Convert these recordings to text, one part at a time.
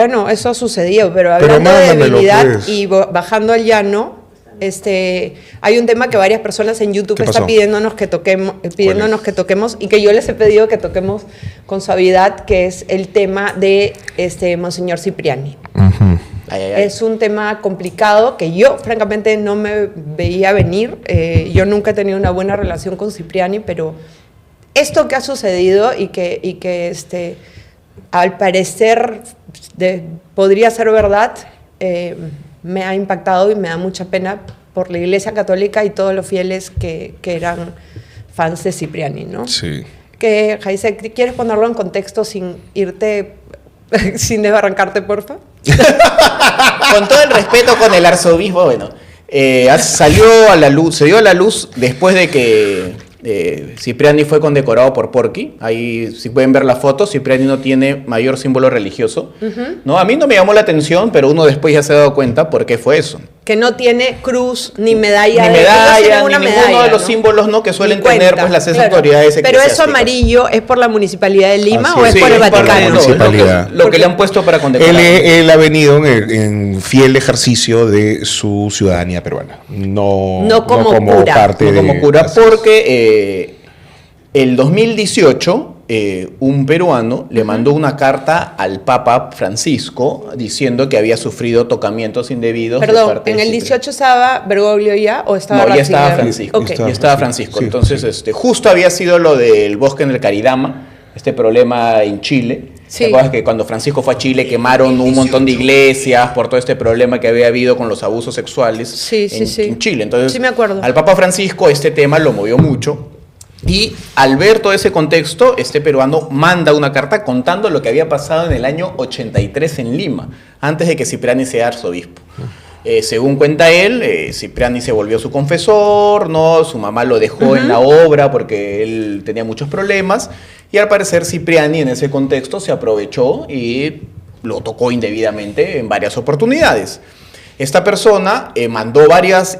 Bueno, eso ha sucedido, pero hablando de debilidad pues. Y bajando al llano, hay un tema que varias personas en YouTube están pidiéndonos que toquemos y que yo les he pedido que toquemos con suavidad, que es el tema de Monseñor Cipriani. Es un tema complicado que yo francamente no me veía venir. Yo nunca he tenido una buena relación con Cipriani, pero esto que ha sucedido y que al parecer podría ser verdad, me ha impactado y me da mucha pena por la Iglesia Católica y todos los fieles que eran fans de Cipriani, ¿no? Sí. Que, Jaisek, ¿quieres ponerlo en contexto sin irte, sin desbarrancarte, porfa? Con todo el respeto con el arzobispo, bueno, se dio a la luz después de que Cipriani fue condecorado por Porky. Ahí si pueden ver la foto, Cipriani no tiene mayor símbolo religioso. ¿No? A mí no me llamó la atención, pero uno después ya se ha dado cuenta por qué fue eso. Que no tiene cruz ni medalla. Ni ninguno de los símbolos, ¿no? Que suelen tener pues las autoridades eclesiásticas. Pero eso amarillo, ¿es por la Municipalidad de Lima o es por el Vaticano? Lo que le han puesto para condecorar. Él ha venido en fiel ejercicio de su ciudadanía peruana. No como cura. Parte no como cura, porque el 2018 un peruano le mandó una carta al Papa Francisco diciendo que había sufrido tocamientos indebidos. Perdón, ¿en el 18 estaba Bergoglio ya o estaba No, ya estaba Francisco. Okay. Ya estaba Francisco. Sí, entonces, sí. Justo había sido lo del bosque en el Caridama, este problema en Chile. Sí. ¿Te acuerdas que cuando Francisco fue a Chile quemaron un montón de iglesias por todo este problema que había habido con los abusos sexuales en Chile? Entonces, sí me acuerdo. Al Papa Francisco este tema lo movió mucho. Y al ver todo ese contexto, este peruano manda una carta contando lo que había pasado en el año 83 en Lima, antes de que Cipriani sea arzobispo. Según cuenta él, Cipriani se volvió su confesor, ¿no? Su mamá lo dejó en la obra porque él tenía muchos problemas, y al parecer Cipriani en ese contexto se aprovechó y lo tocó indebidamente en varias oportunidades. Esta persona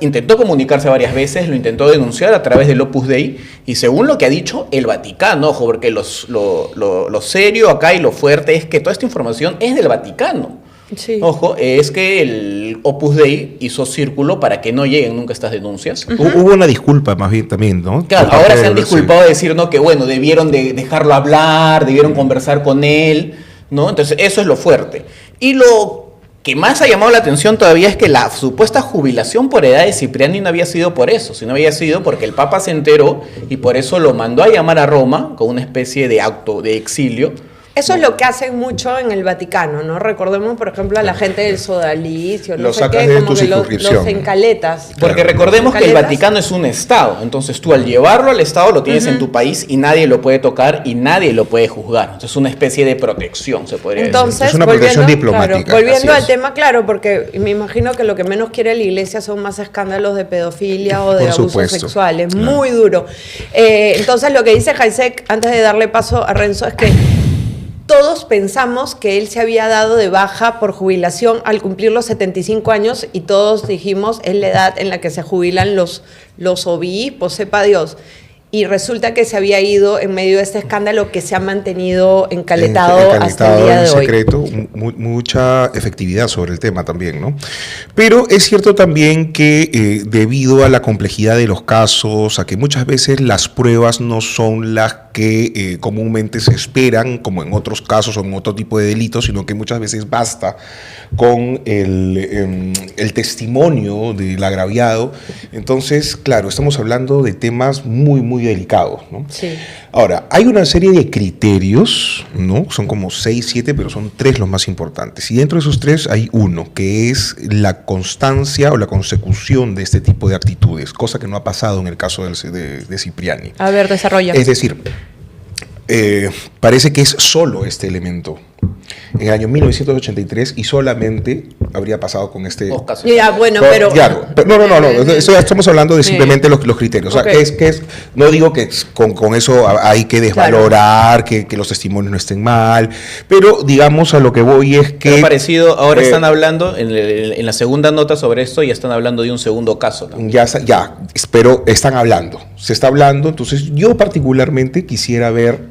intentó comunicarse varias veces, lo intentó denunciar a través del Opus Dei, y según lo que ha dicho el Vaticano, ojo, porque lo serio acá y lo fuerte es que toda esta información es del Vaticano. Sí. Ojo, es que el Opus Dei hizo círculo para que no lleguen nunca estas denuncias. Hubo una disculpa más bien también, ¿no? Claro, ahora se han disculpado de decir, ¿no? Que bueno, debieron de dejarlo hablar, debieron conversar con él, ¿no? Entonces eso es lo fuerte. Y lo que más ha llamado la atención todavía es que la supuesta jubilación por edad de Cipriani no había sido por eso, sino había sido porque el Papa se enteró y por eso lo mandó a llamar a Roma con una especie de acto de exilio. Eso es lo que hacen mucho en el Vaticano, ¿no? Recordemos, por ejemplo, a la gente del sodalicio, no sé qué, como que los encaletas. Porque recordemos que el Vaticano es un Estado, entonces tú al llevarlo al Estado lo tienes en tu país y nadie lo puede tocar y nadie lo puede juzgar. Entonces es una especie de protección, se podría decir. Entonces, es una protección diplomática. Claro, volviendo al tema, claro, porque me imagino que lo que menos quiere la Iglesia son más escándalos de pedofilia o de abusos sexuales. Claro. Muy duro. Entonces lo que dice Jaisek, antes de darle paso a Renzo, es que todos pensamos que él se había dado de baja por jubilación al cumplir los 75 años y todos dijimos es la edad en la que se jubilan los obispos, sepa Dios. Y resulta que se había ido en medio de este escándalo que se ha mantenido encaletado hasta el día de hoy. Secreto, mucha efectividad sobre el tema también, ¿no? Pero es cierto también que debido a la complejidad de los casos, a que muchas veces las pruebas no son las que comúnmente se esperan, como en otros casos o en otro tipo de delitos, sino que muchas veces basta con el testimonio del agraviado. Entonces, claro, estamos hablando de temas muy delicados, ¿no? Sí. Ahora, hay una serie de criterios, ¿no? Son como 6, 7, pero son 3 los más importantes. Y dentro de esos 3 hay uno, que es la constancia o la consecución de este tipo de actitudes, cosa que no ha pasado en el caso de Cipriani. A ver, desarrolla. Es decir, parece que es solo este elemento. En el año 1983 y solamente habría pasado con este... Ya, bueno, pero... No, eso ya estamos hablando de simplemente los criterios. Okay. O sea, no digo que con eso hay que desvalorar, claro, que los testimonios no estén mal, pero digamos a lo que voy es que... Pero parecido, ahora están hablando, en la segunda nota sobre esto, ya están hablando de un segundo caso, ¿no? Ya, pero se está hablando. Entonces yo particularmente quisiera ver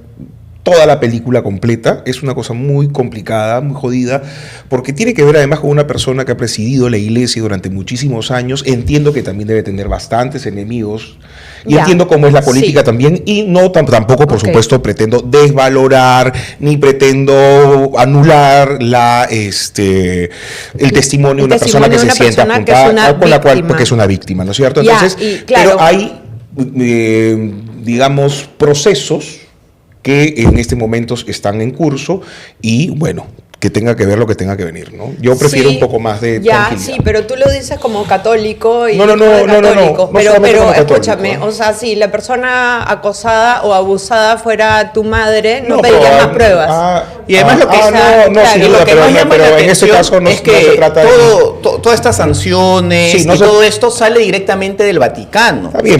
toda la película completa. Es una cosa muy complicada, muy jodida, porque tiene que ver además con una persona que ha presidido la iglesia durante muchísimos años. Entiendo que también debe tener bastantes enemigos y entiendo cómo es la política también, y no tampoco, por supuesto, pretendo desvalorar ni pretendo anular el testimonio de una persona que se siente apuntada, con la cual, porque es una víctima, ¿no es cierto? Entonces, claro, pero hay, digamos, procesos que en este momento están en curso y, bueno, que tenga que ver lo que tenga que venir, ¿no? Yo prefiero un poco más de tranquilidad. Sí, pero tú lo dices como católico y no, pero escúchame, o sea, si la persona acosada o abusada fuera tu madre, no pedirías más pruebas. Y además lo que más llama la atención en este caso no, es que no se trata todas estas sanciones y todo esto sale directamente del Vaticano. Está bien,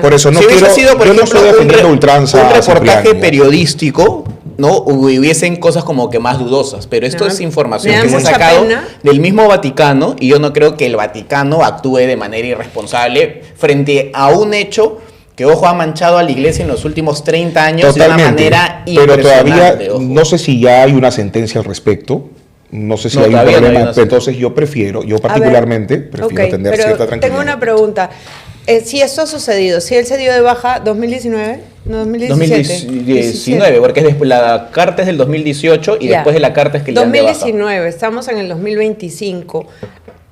por eso no quiero, yo no estoy defendiendo ultranza. Un reportaje periodístico, ¿no? Hubiesen cosas como que más dudosas, pero esto es información que se ha sacado del mismo Vaticano, y yo no creo que el Vaticano actúe de manera irresponsable frente a un hecho que, ojo, ha manchado a la iglesia en los últimos 30 años. Totalmente, de una manera impresionante. Pero todavía no sé si ya hay una sentencia al respecto. No sé si hay un problema, entonces yo particularmente prefiero tener cierta tranquilidad. Tengo una pregunta. Si esto ha sucedido, si él se dio de baja 2019, no 2017. 2019, porque es después, la carta es del 2018 y después de la carta es que le dan de baja. 2019, estamos en el 2025.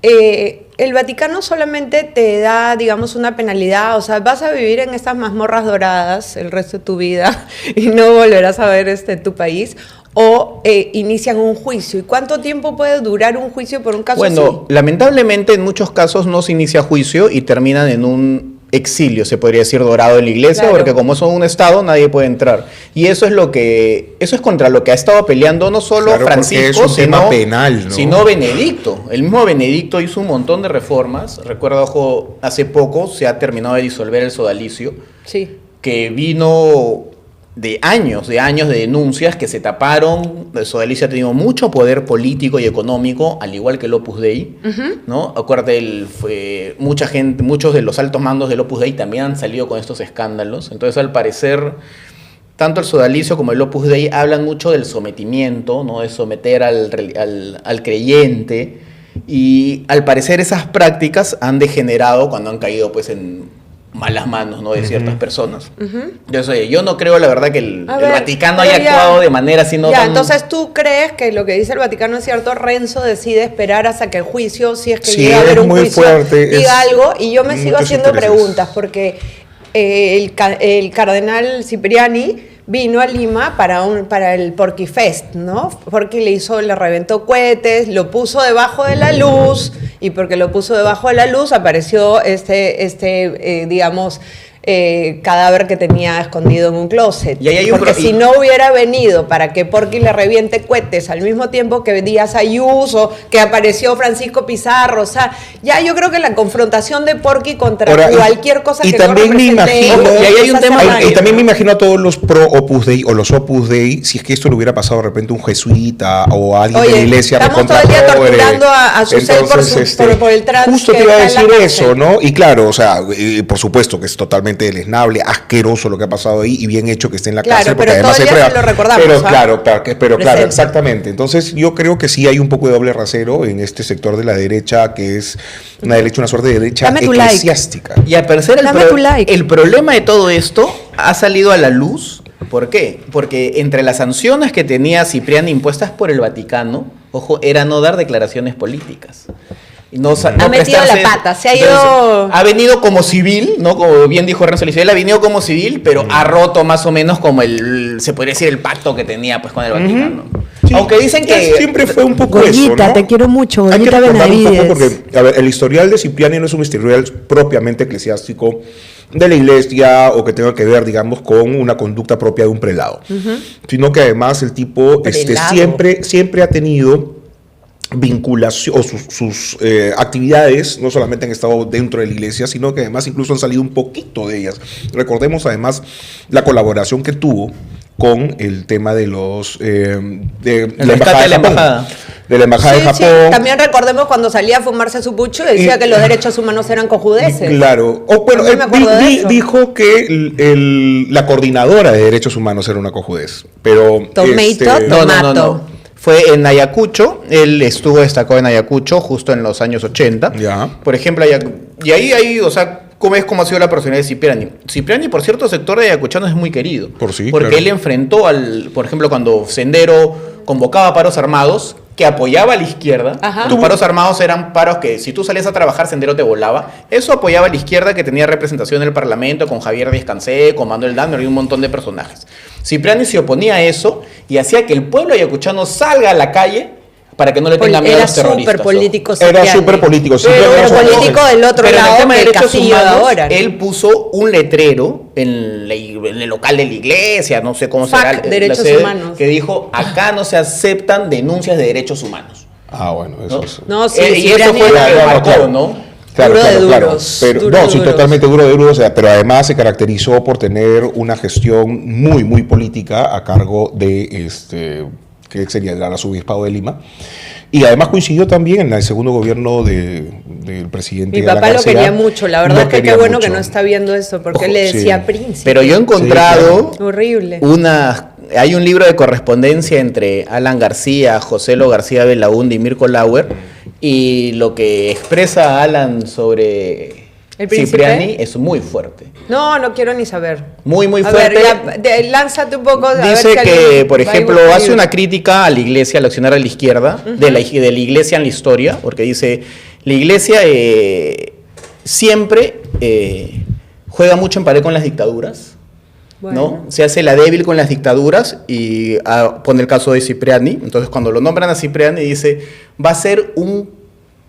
El Vaticano solamente te da, digamos, una penalidad, o sea, vas a vivir en estas mazmorras doradas el resto de tu vida y no volverás a ver tu país, o inician un juicio. ¿Y cuánto tiempo puede durar un juicio por un caso así? Bueno, lamentablemente en muchos casos no se inicia juicio y terminan en un exilio, se podría decir, dorado en la iglesia, porque como son un estado nadie puede entrar. Y eso es contra lo que ha estado peleando no solo Francisco, sino Benedicto. El mismo Benedicto hizo un montón de reformas. Recuerda, ojo, hace poco se ha terminado de disolver el sodalicio, que vino de años de denuncias que se taparon. El sodalicio ha tenido mucho poder político y económico, al igual que el Opus Dei, ¿no? Acuérdate, muchos de los altos mandos del Opus Dei también han salido con estos escándalos. Entonces, al parecer, tanto el sodalicio como el Opus Dei hablan mucho del sometimiento, ¿no? De someter al creyente, y al parecer esas prácticas han degenerado cuando han caído pues en malas manos, ¿no? De ciertas personas. Yo no creo, la verdad, que el Vaticano haya actuado de manera así, no tan... Entonces, ¿tú crees que lo que dice el Vaticano es cierto? Renzo decide esperar hasta que el juicio, si es que llega a haber un juicio, diga algo, y yo me sigo haciendo preguntas, porque el cardenal Cipriani vino a Lima para el Porky Fest, ¿no? Porque le reventó cohetes, lo puso debajo de la luz, y porque lo puso debajo de la luz apareció digamos, cadáver que tenía escondido en un closet. Porque si no hubiera venido para que Porky le reviente cohetes al mismo tiempo que Díaz Ayuso, que apareció Francisco Pizarro, o sea, ya yo creo que la confrontación de Porky contra cualquier cosa que también no represente... Y también me imagino a todos los pro Opus Dei o los Opus Dei, si es que esto le hubiera pasado de repente a un jesuita o a alguien de la iglesia. Estamos todo el día torturando a Susel por el trans. Justo te iba a decir eso, ¿no? Y claro, o sea, por supuesto que es totalmente deleznable, asqueroso lo que ha pasado ahí, y bien hecho que esté en la cárcel, porque además se prueba. Lo recordamos, pero claro, exactamente. Entonces yo creo que sí hay un poco de doble rasero en este sector de la derecha, que es una suerte de derecha eclesiástica. Y al parecer el problema de todo esto ha salido a la luz. ¿Por qué? Porque entre las sanciones que tenía Cipriani impuestas por el Vaticano, ojo, era no dar declaraciones políticas. Ha metido la pata, se ha ido... Ha venido como civil, ¿no? Como bien dijo Renzo Elizabeth, ha venido como civil, pero ha roto más o menos como se podría decir, el pacto que tenía pues con el Vaticano. Sí. Aunque dicen que... Siempre fue un poco Goyita, eso, ¿no? Te quiero mucho, Goyita Benavides. Porque, a ver, el historial de Cipriani no es un historial propiamente eclesiástico de la iglesia o que tenga que ver, digamos, con una conducta propia de un prelado, sino que además el tipo siempre ha tenido vinculación, o sus actividades no solamente han estado dentro de la iglesia, sino que además incluso han salido un poquito de ellas. Recordemos además la colaboración que tuvo con el tema de los el rescate de la embajada. De la embajada de Japón. Sí. También recordemos cuando salía a fumarse su pucho y decía que los derechos humanos eran cojudeces. Claro. Bueno, dijo que la coordinadora de derechos humanos era una cojudez. Pero Tomato. No. Fue en Ayacucho, él destacó en Ayacucho justo en los años 80. Ya. Por ejemplo, y ahí, o sea, ¿cómo ha sido la personalidad de Cipriani? Cipriani, por cierto sector de ayacuchanos, es muy querido. Porque claro. Él enfrentó por ejemplo, cuando Sendero convocaba paros armados, que apoyaba a la izquierda. Ajá. Los paros armados eran paros que si tú salías a trabajar, Sendero te volaba. Eso apoyaba a la izquierda, que tenía representación en el Parlamento con Javier Díaz-Cancé, con Manuel Dávila y un montón de personajes. Cipriani se oponía a eso y hacía que el pueblo ayacuchano salga a la calle para que no le tengan miedo a los terroristas. Era súper político. Pero político del otro lado del derechos humanos, ahora, ¿no? Él puso un letrero en el local de la iglesia, no sé cómo será, derechos humanos, que dijo: acá no se aceptan denuncias de derechos humanos. Bueno, eso ¿no? es. No, sí, y eso fue lo que marcó, ¿no? Claro. Pero, sí, totalmente duro de duros. O sea, pero además se caracterizó por tener una gestión muy, muy política a cargo de que sería el arzobispado de Lima. Y además coincidió también en el segundo gobierno del presidente. Mi papá lo quería mucho, la verdad es que qué bueno mucho. Que no está viendo eso, porque le decía príncipe. Pero yo he encontrado horrible. Hay un libro de correspondencia entre Alan García, Joselo García Belaúnde y Mirko Lauer, y lo que expresa Alan sobre Cipriani es muy fuerte. No quiero ni saber. Muy, muy fuerte. A ver, lánzate un poco. Dice que, por ejemplo, hace una crítica a la iglesia, al accionar a la izquierda, de la iglesia en la historia, porque dice, la iglesia siempre juega mucho en pared con las dictaduras. Bueno. ¿No? Se hace la débil con las dictaduras y pone el caso de Cipriani. Entonces, cuando lo nombran a Cipriani, dice, va a ser un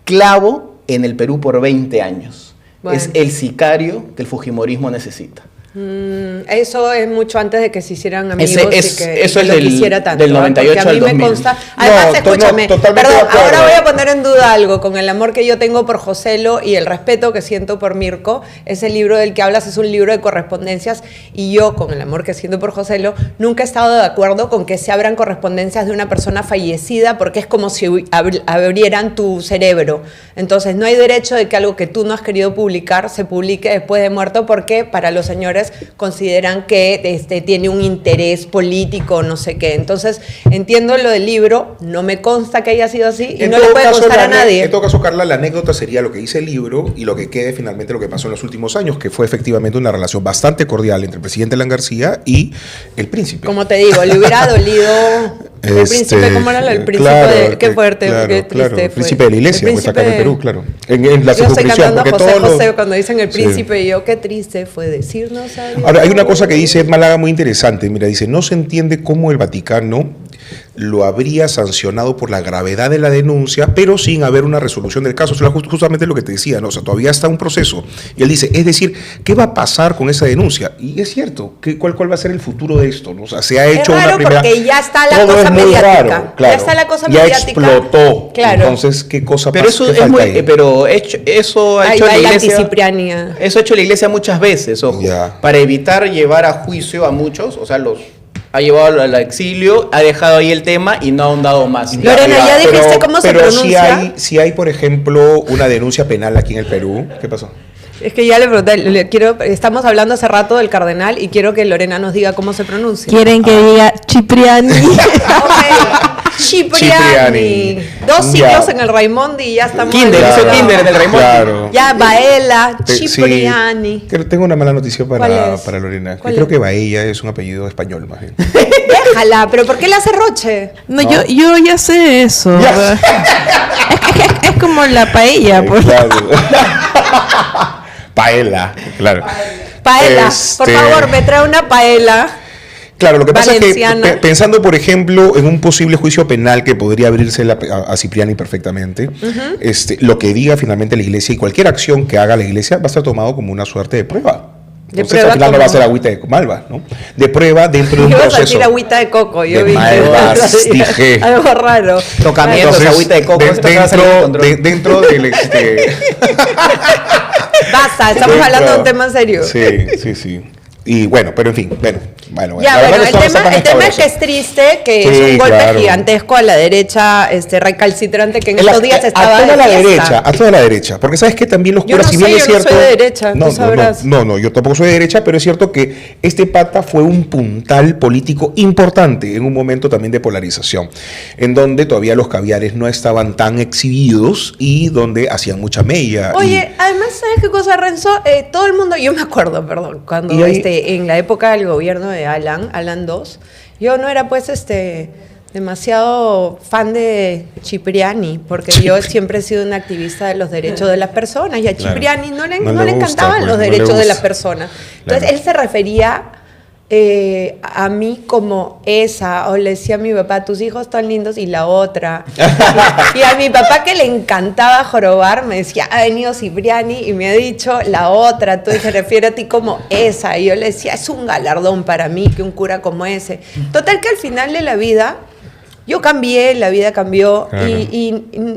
clavo en el Perú por 20 años. Bueno. Es el sicario que el fujimorismo necesita. Eso es mucho antes de que se hicieran amigos eso y que lo quisiera tanto. Del 98 al 2000. Porque a mí me consta. Además, escúchame, perdón, ahora voy a poner en duda algo. Con el amor que yo tengo por Joselo y el respeto que siento por Mirko, ese libro del que hablas es un libro de correspondencias, y yo, con el amor que siento por Joselo, nunca he estado de acuerdo con que se abran correspondencias de una persona fallecida, porque es como si abrieran tu cerebro. Entonces, no hay derecho de que algo que tú no has querido publicar se publique después de muerto, porque para los señores consideran que tiene un interés político, no sé qué. Entonces, entiendo lo del libro, no me consta que haya sido así y no le puede constar a nadie. En todo caso, Carla, la anécdota sería lo que dice el libro y lo que quede finalmente lo que pasó en los últimos años, que fue efectivamente una relación bastante cordial entre el presidente Alan García y el príncipe. Como te digo, le hubiera dolido el príncipe, ¿cómo era el príncipe? Claro, qué fuerte, qué triste el príncipe de la iglesia, pues acá en Perú, claro. En la yo estoy cantando a José los... cuando dicen el príncipe, y yo, qué triste fue decirnos adiós. Ahora, hay una cosa que dice Málaga muy interesante. Mira, dice, no se entiende cómo el Vaticano lo habría sancionado por la gravedad de la denuncia, pero sin haber una resolución del caso. Eso es justamente lo que te decía, ¿no? O sea, todavía está un proceso. Y él dice, es decir, ¿qué va a pasar con esa denuncia? Y es cierto, ¿cuál va a ser el futuro de esto? ¿No? O sea, se ha hecho una primera... porque ya está la cosa mediática. Raro, claro. Ya está la cosa ya mediática. explotó. Claro. Entonces, ¿qué cosa pero pasa? Eso es muy... Pero eso ha hecho la iglesia... Eso ha hecho la iglesia muchas veces, ojo. Ya. Para evitar llevar a juicio a muchos, o sea, ha llevado al exilio, ha dejado ahí el tema y no ha ahondado más. Lorena, ¿ya dijiste cómo se pronuncia? Pero si hay, por ejemplo, una denuncia penal aquí en el Perú, ¿qué pasó? Es que ya le pregunté, estamos hablando hace rato del cardenal y quiero que Lorena nos diga cómo se pronuncia. Quieren que diga Cipriani. Cipriani. 2 siglos en el Raimondi y ya estamos. Kinder en el Raimondi. Claro. Ya, Baela, Cipriani. Sí. Tengo una mala noticia para Lorena. Creo que Baella es un apellido español, más bien. Déjala, pero ¿por qué le hace Roche? No, yo ya sé eso. Es como la paella. Claro. Paella, claro. Paella, por favor, me trae una paella. Claro, lo que pasa es que pensando, por ejemplo, en un posible juicio penal que podría abrirse a Cipriani perfectamente, lo que diga finalmente la iglesia y cualquier acción que haga la iglesia va a ser tomado como una suerte de prueba. Entonces, al final no va a ser agüita de malva, ¿no? De prueba dentro de un proceso. Ibas a decir agüita de coco, yo de malvas, dije. Algo raro. Tocamientos, agüita de coco. Dentro del... Basta, estamos hablando de un tema serio. Sí. Y bueno, pero en fin, bueno. Ya, bueno, el tema es que es triste, que sí, es un golpe gigantesco a la derecha recalcitrante que en estos días estaba a toda la derecha, porque sabes que también los curas, si bien es cierto... Yo no soy de derecha, tú sabrás. No, yo tampoco soy de derecha, pero es cierto que este pata fue un puntal político importante en un momento también de polarización, en donde todavía los caviares no estaban tan exhibidos y donde hacían mucha mella. Oye, además, ¿sabes qué cosa, Renzo? Todo el mundo, yo me acuerdo, perdón, cuando en la época del gobierno de Alan II, yo no era pues demasiado fan de Cipriani, porque yo siempre he sido una activista de los derechos de las personas, y a Cipriani no le encantaban los derechos de las personas. Entonces él se refería a mí como esa, o le decía a mi papá, tus hijos tan lindos, y la otra. Y a mi papá, que le encantaba jorobar, me decía, ha venido Cipriani y me ha dicho la otra, entonces se refiere a ti como esa. Y yo le decía, es un galardón para mí que un cura como ese. Total, que al final de la vida yo cambié, la vida cambió, y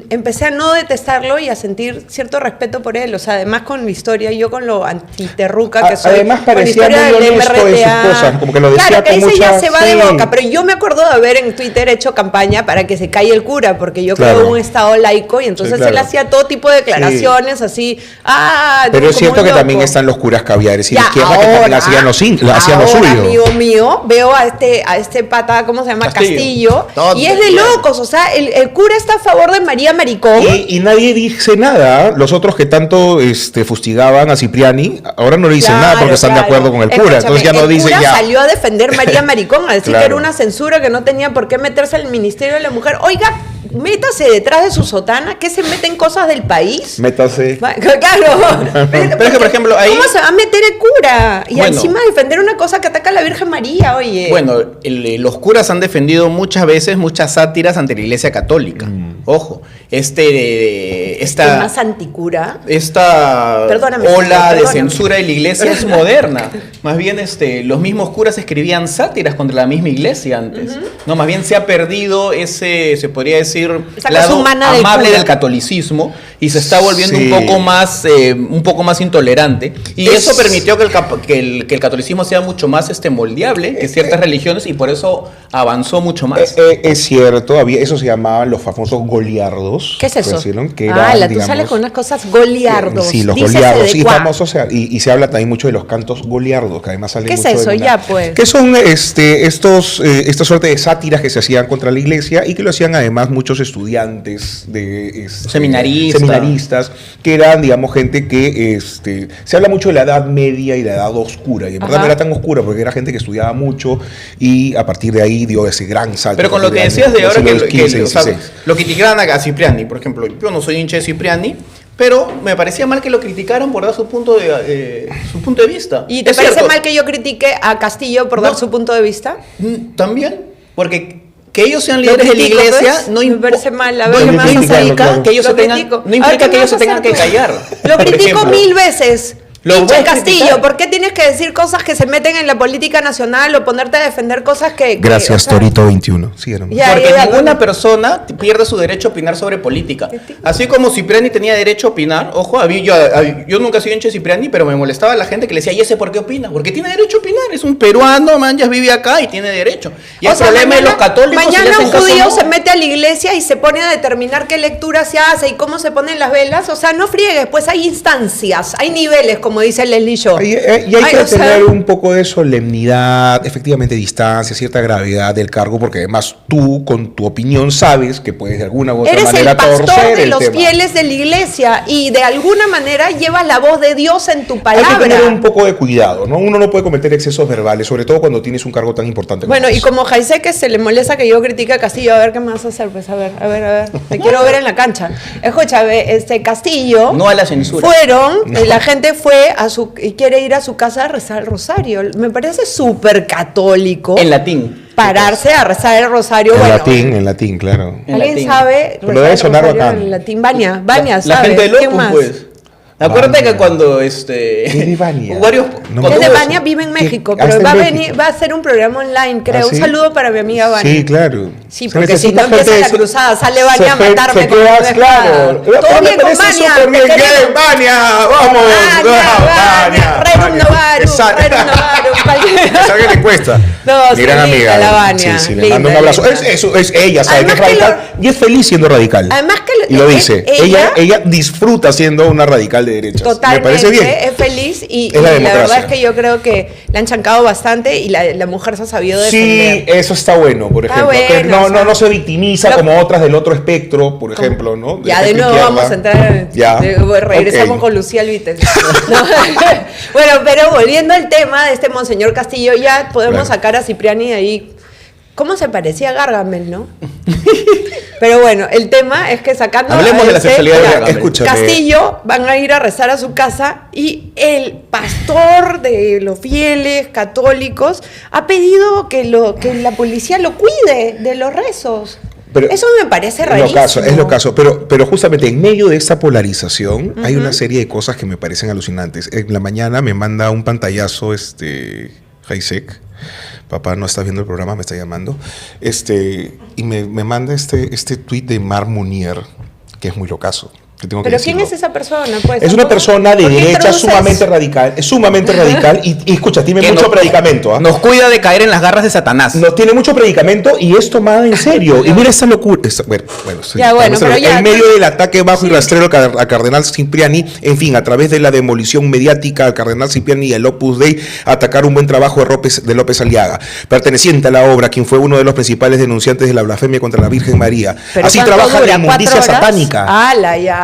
empecé a no detestarlo y a sentir cierto respeto por él. O sea, además con mi historia, yo con lo antiterruca que soy. Además parecía muy honesto en sus cosas, como que lo decía con mucha... ya se va de boca, pero yo me acuerdo de haber en Twitter hecho campaña para que se calle el cura, porque yo creo un estado laico, y entonces él hacía todo tipo de declaraciones así. Pero es cierto que también están los curas caviares y la izquierda, que también hacían lo suyo. Amigo mío, veo a este pata, ¿cómo se llama? Castillo. Y es de locos, o sea, el cura está a favor de María Maricón. Y nadie dice nada. Los otros que tanto fustigaban a Cipriani, ahora no le dicen nada porque están de acuerdo con el cura. Entonces ya no dicen ya. El cura salió a defender María Maricón, a decir que era una censura, que no tenía por qué meterse al Ministerio de la Mujer. Oiga, métase detrás de su sotana, que se mete en cosas del país. Métase. Claro. Pero es que, por ejemplo, ahí... ¿Cómo se va a meter el cura? Y encima defender una cosa que ataca a la Virgen María, oye. Bueno, los curas han defendido muchas veces muchas sátiras ante la Iglesia Católica. Ojo, esta más anticura. Esta Perdóname, ola de censura de la Iglesia es moderna. Más bien los mismos curas escribían sátiras contra la misma Iglesia antes. No, más bien se ha perdido ese, se podría decir, lado amable del catolicismo, y se está volviendo un poco más intolerante, y eso permitió que el catolicismo sea mucho más moldeable que ciertas religiones, y por eso avanzó mucho más. Es cierto, eso se llamaban los famosos goliardos. ¿Qué es eso? Que eran, tú sales con unas cosas goliardos. Sí, los goliardos, y famosos, y se habla también mucho de los cantos goliardos, que además salen mucho. ¿Qué es eso? Ya pues. Que son esta suerte de sátiras que se hacían contra la Iglesia, y que lo hacían además muchos estudiantes de seminaristas, que eran, digamos, gente que se habla mucho de la Edad Media y la Edad Oscura, y en verdad no era tan oscura porque era gente que estudiaba mucho, y a partir de ahí dio ese gran salto. Pero con lo que decías de ahora, lo criticaban a Cipriani, por ejemplo, yo no soy hincha de Cipriani, pero me parecía mal que lo criticaran por dar su punto de vista. ¿Y te parece mal que yo critique a Castillo por dar su punto de vista? También, porque que ellos sean líderes de la Iglesia no implica que ellos se tengan que callar. Lo critico mil veces. Pinche Castillo, ¿por qué tienes que decir cosas que se meten en la política nacional o ponerte a defender cosas que... Gracias, Torito 21. Porque ninguna persona pierde su derecho a opinar sobre política. Así como Cipriani tenía derecho a opinar, ojo, yo nunca he sido hincha de Cipriani, pero me molestaba la gente que le decía, ¿y ese por qué opina? Porque tiene derecho a opinar, es un peruano, ya vive acá y tiene derecho. Y el problema de los católicos... Mañana un judío se mete a la iglesia y se pone a determinar qué lectura se hace y cómo se ponen las velas, o sea, no friegues, pues hay instancias, hay niveles, como dice Leslie Shaw. Y hay que tener un poco de solemnidad, efectivamente distancia, cierta gravedad del cargo, porque además tú, con tu opinión, sabes que puedes de alguna u otra manera torcer el tema. Eres el pastor de los fieles de la iglesia y de alguna manera llevas la voz de Dios en tu palabra. Hay que tener un poco de cuidado, ¿no? Uno no puede cometer excesos verbales, sobre todo cuando tienes un cargo tan importante. Bueno, y como Jaise, que se le molesta que yo critique a Castillo, a ver qué me vas a hacer, pues a ver, te quiero ver en la cancha. Escúchame, Castillo... No a la censura. La gente fue y quiere ir a su casa a rezar el rosario. Me parece súper católico. En latín. Pararse a rezar el rosario. En latín, claro. ¿Alguien sabe? Pero debe sonar bacán. En latín. Vania, la gente de Locum, pues. Acuérdate que cuando Es de Vania. varios No Es de Vania, vive en México, pero va a hacer un programa online, creo. ¿Ah, sí? Un saludo para mi amiga Vania. Sí, claro. Sí, porque si no empieza la cruzada, sale Vania a matarme. Se queda claro. Todo bien con Vania. Bien, Vania, vamos. Vania, Rerum Novarum. Es algo que le cuesta. No, mi gran amiga. La Vania. Sí, le mando un abrazo. Es ella, sabe que es radical y es feliz siendo radical. Además que y lo dice. Ella disfruta siendo una radical de derechas. Totalmente. Me parece bien. Es feliz y la verdad es que yo creo que la han chancado bastante y la mujer se ha sabido defender. Sí, eso está bueno, por ejemplo. Que no se victimiza como otras del otro espectro, por ejemplo, ¿no? Ya, de nuevo vamos a entrar. Regresamos con Lucía Alvites. No. Bueno, pero volviendo al tema de este Monseñor Castillo, ya podemos sacar a Cipriani de ahí. ¿Cómo se parecía a Gargamel, no? Pero bueno, el tema es que sacando hablemos de la sexualidad de Gargamel. Escúchame. Castillo van a ir a rezar a su casa y el pastor de los fieles católicos ha pedido que la policía lo cuide de los rezos. Pero eso me parece rarísimo. Es lo caso, pero justamente en medio de esta polarización hay una serie de cosas que me parecen alucinantes. En la mañana me manda un pantallazo Jaisek. Papá, no estás viendo el programa, me está llamando. Y me manda este tweet de Mar Munier, que es muy locazo. ¿Pero quién es esa persona? Pues, es una persona de derecha sumamente radical. Es sumamente radical y escucha, tiene mucho predicamento. Nos cuida de caer en las garras de Satanás. No, tiene mucho predicamento y es tomada en serio. Y mira esta locura. En medio del ataque bajo y rastrero al cardenal Cipriani, en fin, a través de la demolición mediática al cardenal Cipriani y el Opus Dei, atacar un buen trabajo de López Aliaga, perteneciente a la obra, quien fue uno de los principales denunciantes de la blasfemia contra la Virgen María. Así trabaja la inmundicia satánica.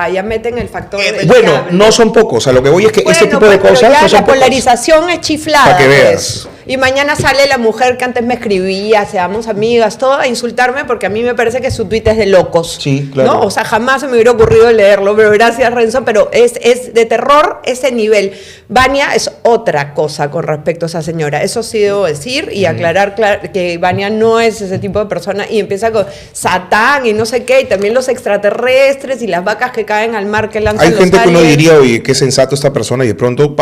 Ya meten el factor. Bueno, no son pocos. A lo que voy es que este tipo de cosas. Ya no son la polarización es chiflada. Para que veas. Y mañana sale la mujer que antes me escribía, seamos amigas, todo a insultarme porque a mí me parece que su tweet es de locos. Sí, claro. ¿No? O sea, jamás se me hubiera ocurrido leerlo, pero gracias, Renzo, pero es de terror ese nivel. Vania es otra cosa con respecto a esa señora. Eso sí debo decir y aclarar que Vania no es ese tipo de persona y empieza con Satán y no sé qué, y también los extraterrestres y las vacas que caen al mar que lanzan los aliens. Hay gente que uno diría, oye, qué sensato esta persona y de pronto,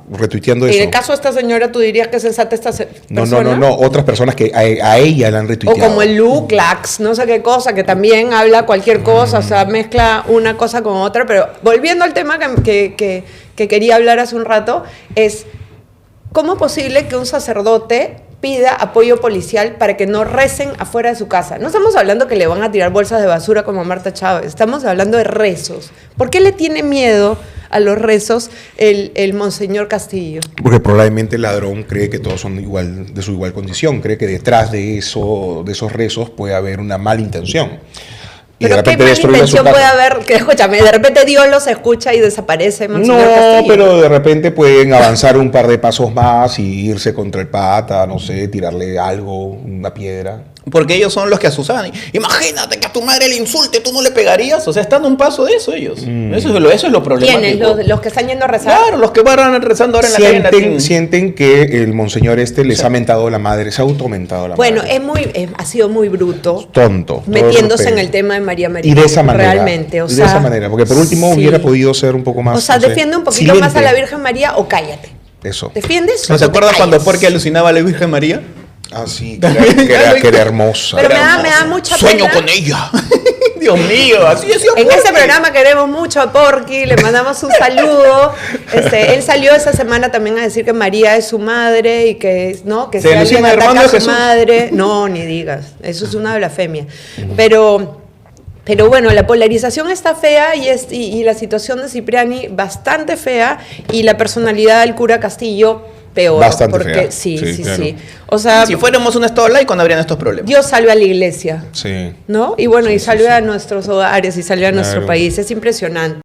retuiteando eso. Y en el caso de esta señora, ¿tú dirías que es sensata esta persona? No, otras personas que a ella la han retuiteado. O como el Luclax, no sé qué cosa, que también habla cualquier cosa, o sea, mezcla una cosa con otra, pero volviendo al tema que quería hablar hace un rato, es ¿cómo es posible que un sacerdote pida apoyo policial para que no recen afuera de su casa? No estamos hablando que le van a tirar bolsas de basura como a Marta Chávez, estamos hablando de rezos. ¿Por qué le tiene miedo a los rezos el Monseñor Castillo? Porque probablemente el ladrón cree que todos son de su igual condición, cree que detrás de esos rezos puede haber una mala intención. Pero qué mala intención puede haber, que escúchame, de repente Dios los escucha y desaparece Monseñor Castillo. Pero de repente pueden avanzar un par de pasos más y irse contra el pata, no sé, tirarle algo, una piedra. Porque ellos son los que asusaban. Imagínate que a tu madre le insulte, ¿tú no le pegarías? O sea, están a un paso de eso ellos. Eso es lo problemático. ¿Quiénes? ¿Los que están yendo a rezar? Claro, los que van rezando ahora en la calle en latín. Sienten que el monseñor les ha mentado la madre, se ha automentado la madre. Bueno, ha sido muy bruto. Tonto. Metiéndose en el tema de María María. Y de esa manera. Realmente, de esa manera, porque por último hubiera podido ser un poco más. O sea, defiende un poquito más a la Virgen María o cállate. Eso. ¿Defiendes? ¿No se acuerdan cuando Porky alucinaba a la Virgen María? Ah, sí, que era hermosa. Pero me da mucha pena. Sueño con ella. Dios mío, así decía En ese programa queremos mucho a Porky, le mandamos un saludo. Él salió esa semana también a decir que María es su madre y que si alguien ataca a su madre, no, ni digas, eso es una blasfemia. Pero bueno, la polarización está fea y la situación de Cipriani bastante fea y la personalidad del cura Castillo peor. Bastante porque fea. Sí. O sea, si fuéramos un estado laico no habrían estos problemas. Dios salve a la iglesia. Sí. ¿No? Y bueno, y salve a nuestros hogares y salve a nuestro país. Es impresionante.